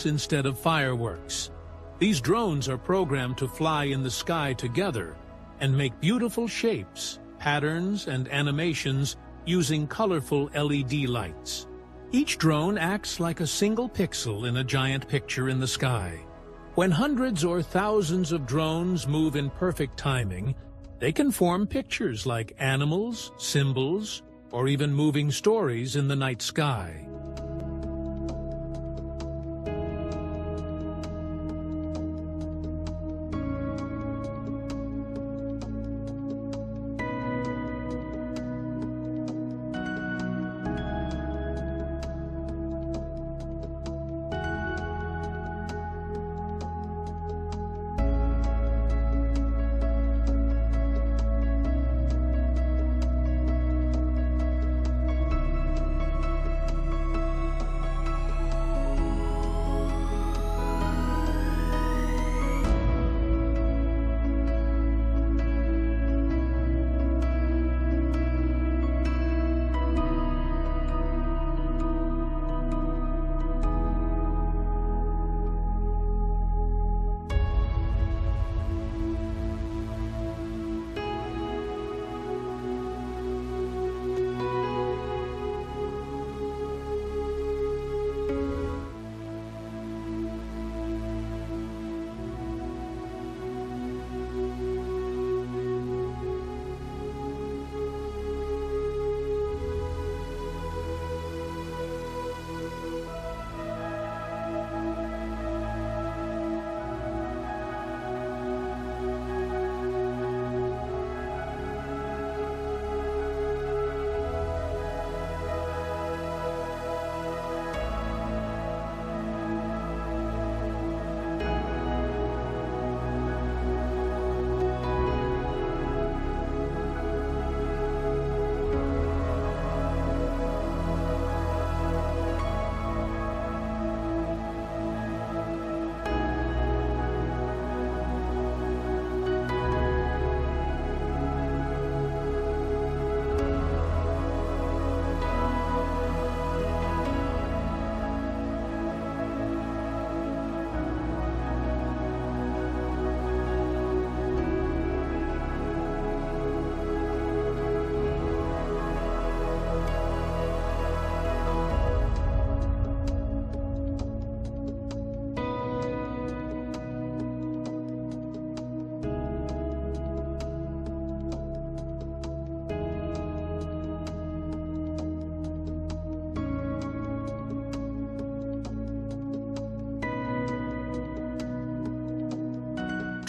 drones instead of fireworks. These drones are programmed to fly in the sky together and make beautiful shapes, patterns, and animations using colorful LED lights. Each drone acts like a single pixel in a giant picture in the sky. When hundreds or thousands of drones move in perfect timing, they can form pictures like animals, symbols, or even moving stories in the night sky.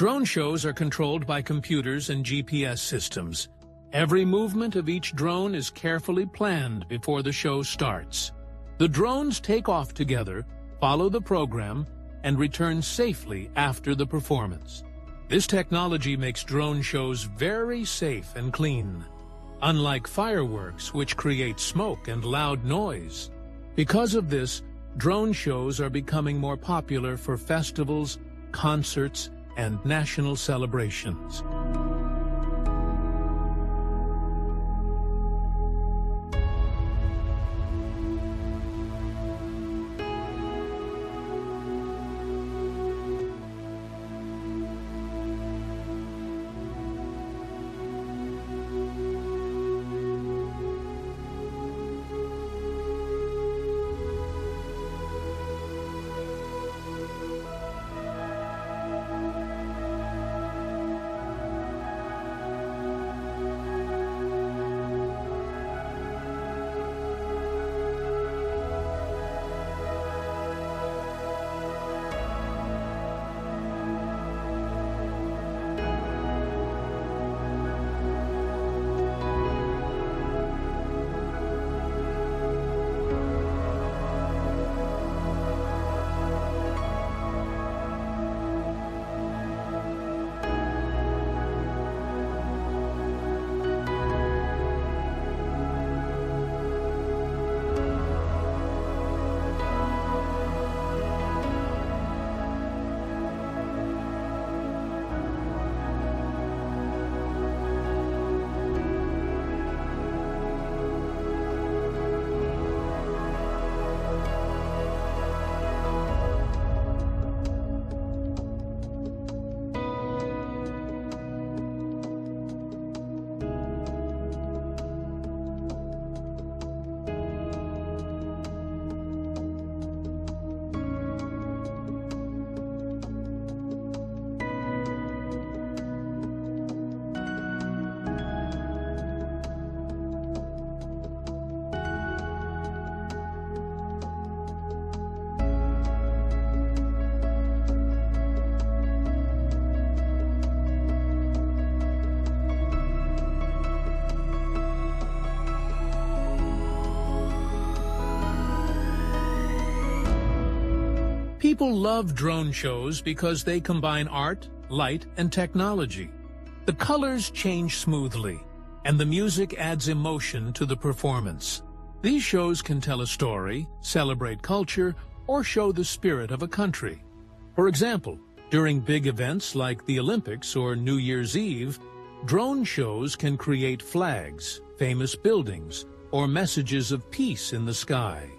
Drone shows are controlled by computers and GPS systems. Every movement of each drone is carefully planned before the show starts. The drones take off together, follow the program, and return safely after the performance. This technology makes drone shows very safe and clean, unlike fireworks, which create smoke and loud noise. Because of this, drone shows are becoming more popular for festivals, concerts, and national celebrations. People love drone shows because they combine art, light, and technology. The colors change smoothly, and the music adds emotion to the performance. These shows can tell a story, celebrate culture, or show the spirit of a country. For example, during big events like the Olympics or New Year's Eve, drone shows can create flags, famous buildings, or messages of peace in the sky.